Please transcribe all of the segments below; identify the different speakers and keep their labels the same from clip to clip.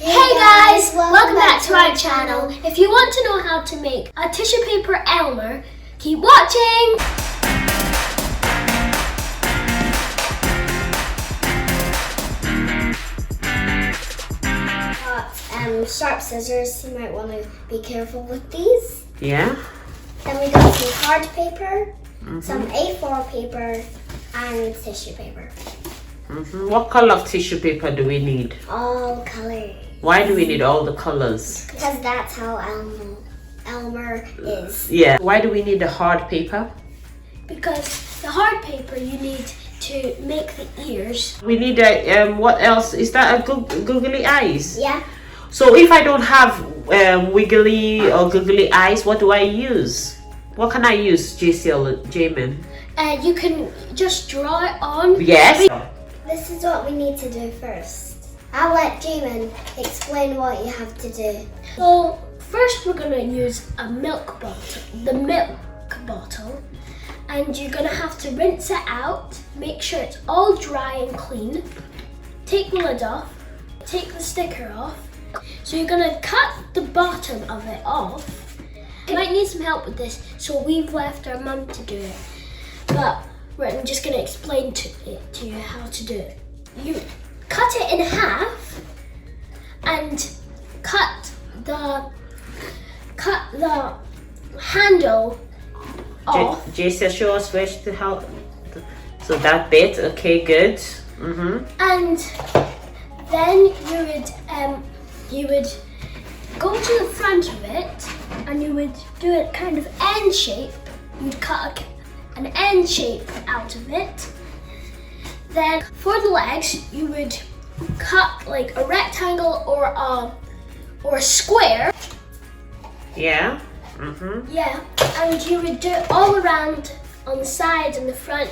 Speaker 1: Hey guys, welcome back to our channel. If you want to know how to make a tissue paper Elmer, keep watching. Sharp scissors, you might want to be careful with these.
Speaker 2: Yeah.
Speaker 1: Then we got some card paper, some A4 paper, and tissue paper.
Speaker 2: What color of tissue paper do we need?
Speaker 1: All colors.
Speaker 2: Why do we need all the colors?
Speaker 1: Because that's how Elmer is.
Speaker 2: Yeah. Why do we need the hard paper?
Speaker 1: Because the hard paper you need to make the ears.
Speaker 2: We need a, what else? Is that a googly eyes?
Speaker 1: Yeah.
Speaker 2: So if I don't have wiggly or googly eyes, what do I use? What can I use, Jaysiel and Jaymin?
Speaker 1: You can just draw it on.
Speaker 2: Yes.
Speaker 1: This is what we need to do first. I'll let Jaymin explain what you have to do. So first we're gonna use a milk bottle, and you're gonna have to rinse it out, make sure it's all dry and clean. Take the lid off, take the sticker off. So you're gonna cut the bottom of it off. You might need some help with this, so we've left our mum to do it. But I'm just gonna explain to you how to do it. You cut it in half and cut the handle off.
Speaker 2: Jaysiel, show us where to help. So that bit, okay, good.
Speaker 1: And then you would go to the front of it and you would do it kind of N shape. You'd cut an N shape out of it. Then for the legs, you would cut like a rectangle or a square.
Speaker 2: Yeah.
Speaker 1: Yeah, and you would do it all around on the sides and the front,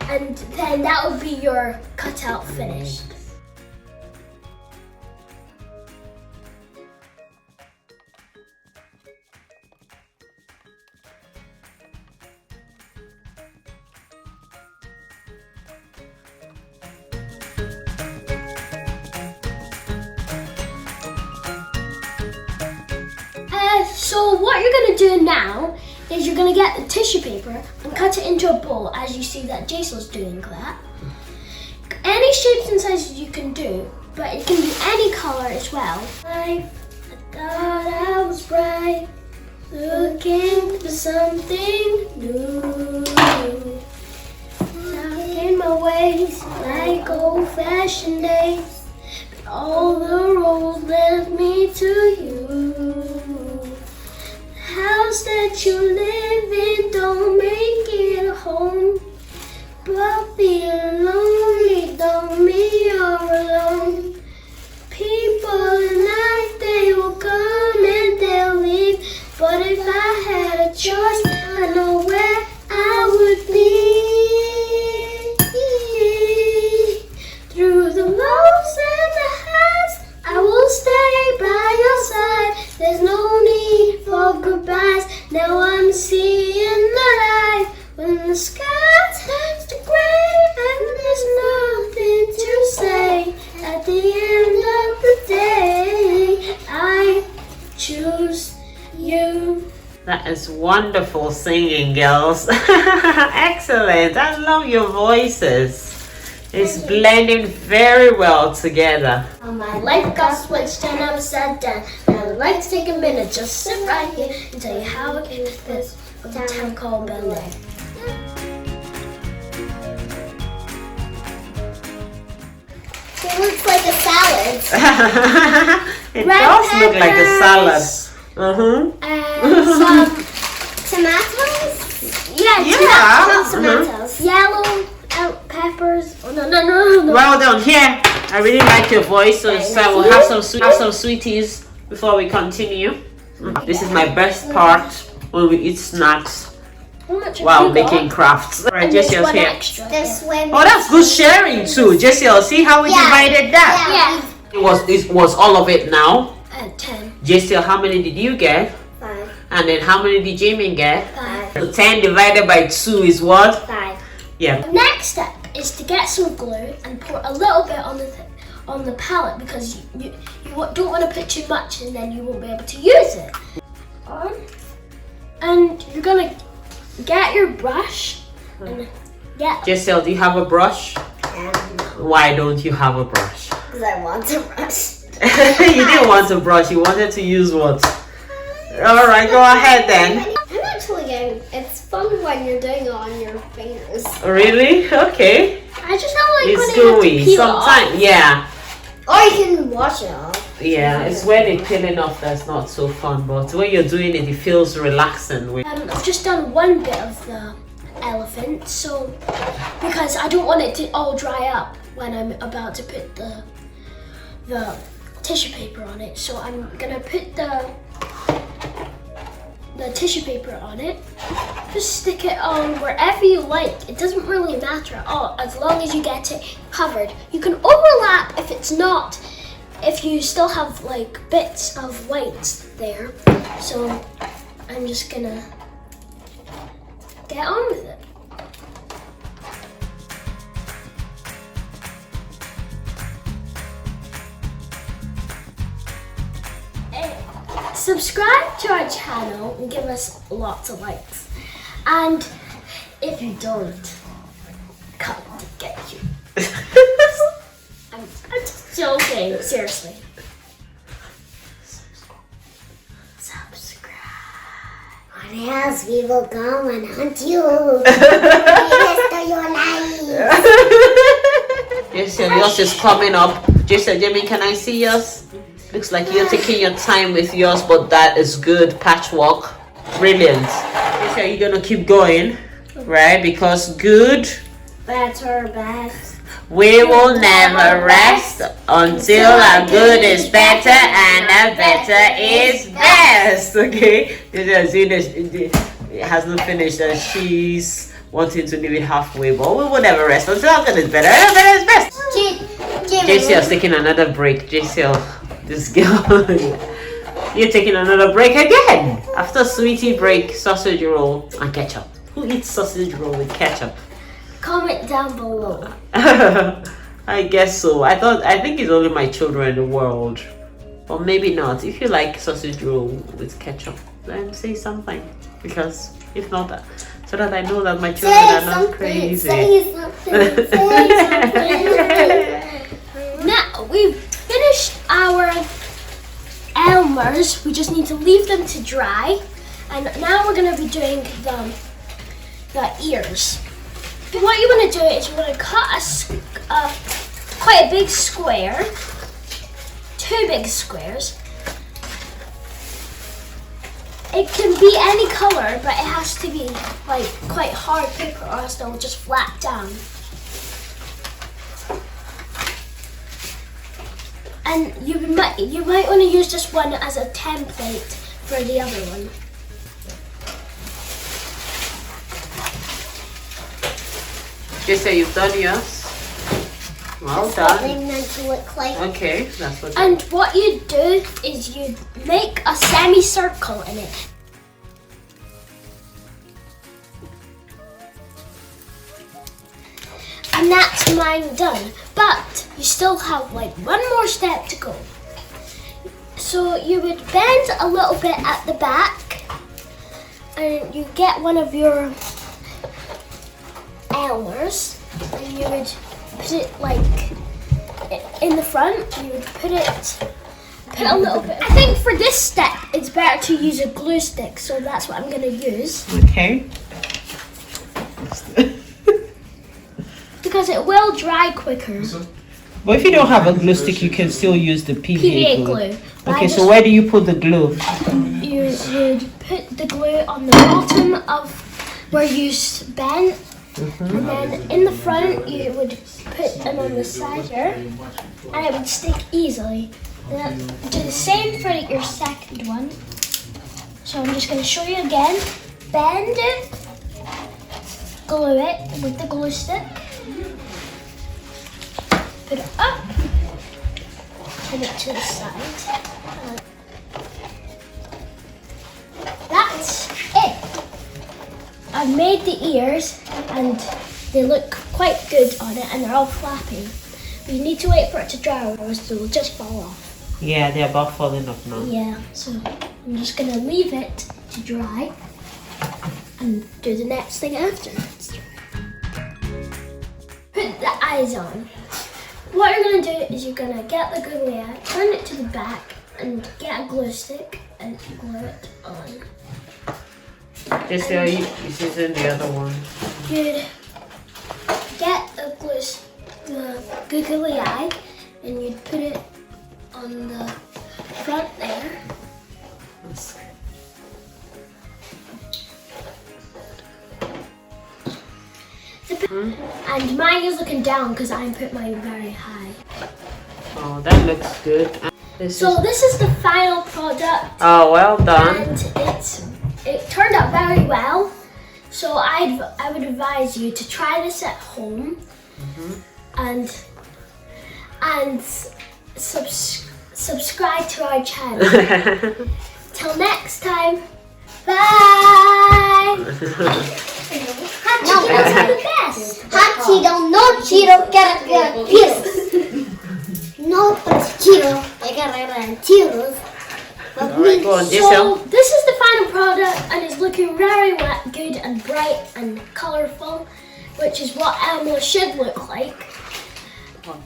Speaker 1: and then that would be your cutout finished. So what you're going to do now is you're going to get the tissue paper and cut it into a bowl, as you see that Jaysiel's doing that. Any shapes and sizes you can do, but it can be any color as well. I thought I was bright, looking for something new. Stuck in my ways like old-fashioned days, but all the roads led me to you. House that you live in don't make it a home, but feeling lonely don't mean you're alone. People at night, they will come and they'll leave, but if I had a choice, I know where I would be. Through the lows and the highs, I will stay by your side. There's no need for goodbyes. Now I'm seeing the light when the sky turns to gray and there's nothing to say. At the end of the day, I choose you.
Speaker 2: That is wonderful singing, girls. Excellent. I love your voices. It's blending very well together.
Speaker 1: My life got switched and I'm upside down. Now the lights take a minute, just sit right here and tell you how I came to this town called Bel Air. It looks like a salad.
Speaker 2: It
Speaker 1: Red
Speaker 2: does look like a salad.
Speaker 1: And some tomatoes. Yeah, some tomatoes. Yellow peppers. Oh, no.
Speaker 2: Well done. Here, I really like your voice, so we'll have some sweeties before we continue. This is my best part when we eat snacks while making crafts. Alright, Jaysiel's here. Oh, that's good sharing too. Jaysiel, see how we divided that?
Speaker 1: Yeah.
Speaker 2: It was all of it now.
Speaker 1: 10.
Speaker 2: Jaysiel, how many did you get?
Speaker 1: 5.
Speaker 2: And then how many did Jaymin get?
Speaker 1: 5.
Speaker 2: So 10 divided by 2 is what?
Speaker 1: 5.
Speaker 2: Yeah.
Speaker 1: The next step is to get some glue and pour a little bit on on the palette because you don't want to put too much and then you won't be able to use it. And you're gonna get your brush and get.
Speaker 2: Jaysiel, do you have a brush? Why don't you have a brush?
Speaker 3: Because I want a brush.
Speaker 2: You didn't want a brush, you wanted to use what? Alright, go ahead then.
Speaker 3: I'm actually getting, it's fun when you're doing it on your fingers.
Speaker 2: Really? Okay.
Speaker 1: I just don't like
Speaker 2: It's
Speaker 1: when you have to
Speaker 2: gooey.
Speaker 1: peel
Speaker 2: Sometimes,
Speaker 1: off.
Speaker 2: yeah.
Speaker 3: Or you can wash it off.
Speaker 2: Yeah, it's when it's peeling off that's not so fun, but when you're doing it, it feels relaxing.
Speaker 1: I've just done one bit of the elephant, so because I don't want it to all dry up when I'm about to put the tissue paper on it. So I'm gonna put the tissue paper on it. Just stick it on wherever you like. It doesn't really matter at all as long as you get it covered. You can overlap if you still have like bits of white there. So I'm just gonna get on with it. Subscribe to our channel and give us lots of likes. And if you don't, come to get you. I'm just joking, seriously. Subscribe.
Speaker 3: Or else we will come and hunt you for the rest of your life.
Speaker 2: Jaysiel, yours is coming up. Jaysiel and Jaymin, can I see yours? Looks like you're taking your time with yours, but that is good patchwork. Brilliant. Jaysiel, you're gonna keep going, right? Because good.
Speaker 3: Better, best.
Speaker 2: We will never rest until our good is better and our better is best. Okay? It has not finished and she's wanting to leave it halfway, but we will never rest until our good is better and our better is best. Jaysiel's taking another break. Jaysiel, this girl. You're taking another break again. After sweetie break, sausage roll and ketchup. Who eats sausage roll with ketchup?
Speaker 1: Comment down below.
Speaker 2: I guess so. I think it's only my children in the world. Or maybe not. If you like sausage roll with ketchup, then say something. Because if not, so that I know that my children are not crazy.
Speaker 3: Say something. Say something.
Speaker 1: Now we've finished our Elmers. We just need to leave them to dry. And now we're going to be doing the ears. What you want to do is you want to cut quite a big square, 2 big squares. It can be any color, but it has to be like quite hard paper or else they'll just flap down. And you might want to use this one as a template for the other one.
Speaker 2: Jaysiel, you've done yours. Well done.
Speaker 3: Something meant to look like.
Speaker 2: Okay, that's what.
Speaker 1: And what you do is you make a semicircle in it. And that's mine done. But you still have like one more step to go. So you would bend a little bit at the back and you get one of your Elmers and you would put it like in the front. You would put a little bit. I think for this step it's better to use a glue stick, so that's what I'm gonna use.
Speaker 2: Okay.
Speaker 1: Because it will dry quicker.
Speaker 2: But if you don't have a glue stick, you can still use the PVA
Speaker 1: glue.
Speaker 2: Okay, so where do you put the glue?
Speaker 1: You would put the glue on the bottom of where you bent. And then in the front you would put them on the side here and it would stick easily. Then do the same for your second one. So I'm just going to show you again. Bend it, glue it with the glue stick, put it up, put it to the side. That's it. I've made the ears and they look quite good on it and they're all flappy. You need to wait for it to dry or else it will just fall off.
Speaker 2: Yeah, they're about falling off now.
Speaker 1: Yeah, so I'm just gonna leave it to dry and do the next thing after it's dry. Put the eyes on. What you're gonna do is you're gonna get the googly eye, turn it to the back, and get a glue stick and glue it on.
Speaker 2: Just so you using the other one.
Speaker 1: Good. Get the googly eye and you'd put it on the front there. And mine is looking down because I put mine very high.
Speaker 2: Oh, that looks good. This
Speaker 1: is the final product.
Speaker 2: Oh, well done.
Speaker 1: And it turned out very well. So I would advise you to try this at home and subscribe to our channel. Till next time, bye.
Speaker 3: No,
Speaker 1: That's the best.
Speaker 3: hot Cheeto, no Cheeto, gotta Cheetos. No Cheeto, I gotta Cheetos.
Speaker 2: Alright, go on,
Speaker 1: So
Speaker 2: Jaysiel.
Speaker 1: this is the final product and it's looking very good and bright and colourful, which is what Elmer should look like.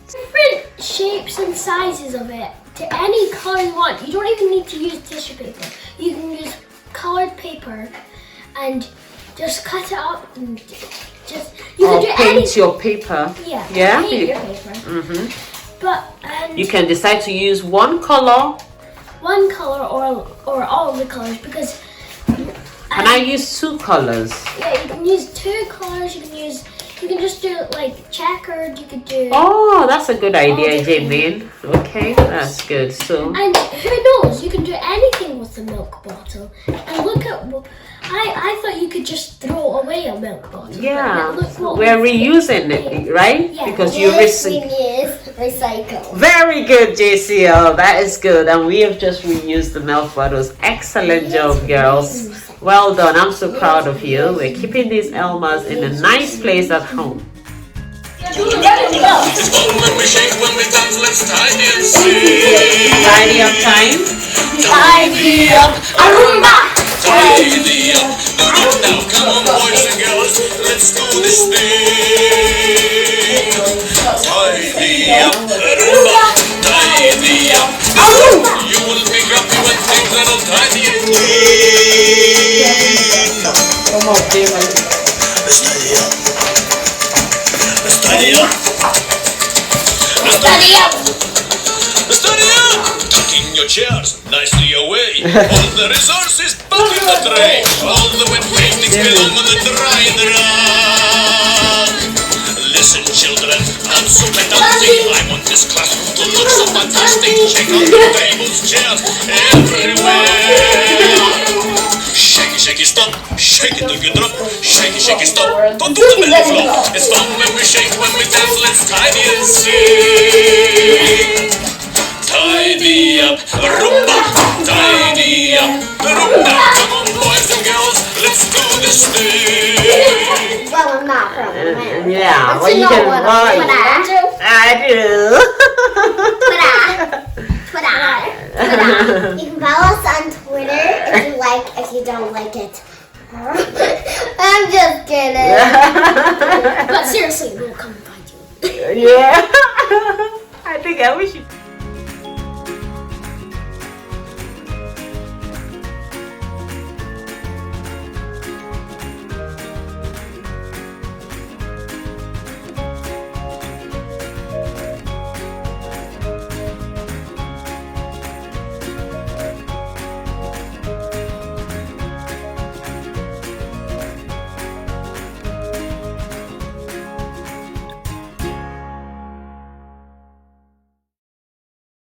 Speaker 1: Different shapes and sizes of it to any colour you want. You don't even need to use tissue paper. You can use coloured paper and just cut it up and you can do
Speaker 2: Paint your paper.
Speaker 1: Yeah.
Speaker 2: Yeah?
Speaker 1: Paint your paper. But
Speaker 2: You can decide to use one color.
Speaker 1: one colour or all of the colours because
Speaker 2: Can I use two colors?
Speaker 1: yeah, you can use two colours. You can just do it like checkered. You could do
Speaker 2: Oh, that's a good idea,
Speaker 1: different.
Speaker 2: Jaymin. Okay, that's good. So
Speaker 1: and who knows? You can do anything with the milk bottle. And look at I thought you could just throw away a milk bottle. but
Speaker 2: yeah,
Speaker 1: look what
Speaker 2: we're
Speaker 1: we've
Speaker 2: reusing
Speaker 1: made.
Speaker 2: it, right?
Speaker 1: Yeah.
Speaker 2: Because you
Speaker 3: Yes, we
Speaker 2: receive.
Speaker 3: recycle.
Speaker 2: Very good, Jaysiel. That is good. And we have just reused the milk bottles. Excellent job, girls. Well done. I'm so proud of you. We're keeping these Elmers in a nice place at home.
Speaker 4: It's fun when we shake, when we dance, let's tidy and sing.
Speaker 2: Tidy up time.
Speaker 1: Tidy up, Arumba.
Speaker 4: Tidy up. Now come on, boys and girls, let's do this thing. Tidy up, Arumba. Tidy up. You will be happy when things are all tidy and clean.
Speaker 2: Come on, Jaymin.
Speaker 4: Let's tidy up. Let's tidy up. Let's tidy up. Let's tidy up. Tucking your chairs nicely away. All the resources back in the tray. All the wet paintings belong on the dry rug. Listen, children, I'm so pedantic. I want this classroom to look so fantastic. Check out the tables, chairs, everywhere. Shake it, shake it, stop. Shake it, don't you drop. Shake it, stop. Don't do the belly flop. It's fun when we shake, when we dance. Let's tidy and sing. Tidy up, rumba. Tidy up, rumba. Come on, boys and girls, let's do this thing.
Speaker 3: Well, I'm not from America.
Speaker 2: Yeah,
Speaker 3: But
Speaker 2: well, you
Speaker 3: know
Speaker 2: can
Speaker 3: what
Speaker 2: buy. I do.
Speaker 3: Twitter. You can follow us on Twitter if you like, if you don't like it. I'm just kidding.
Speaker 1: But seriously, we'll come find you.
Speaker 2: Yeah. I think we should.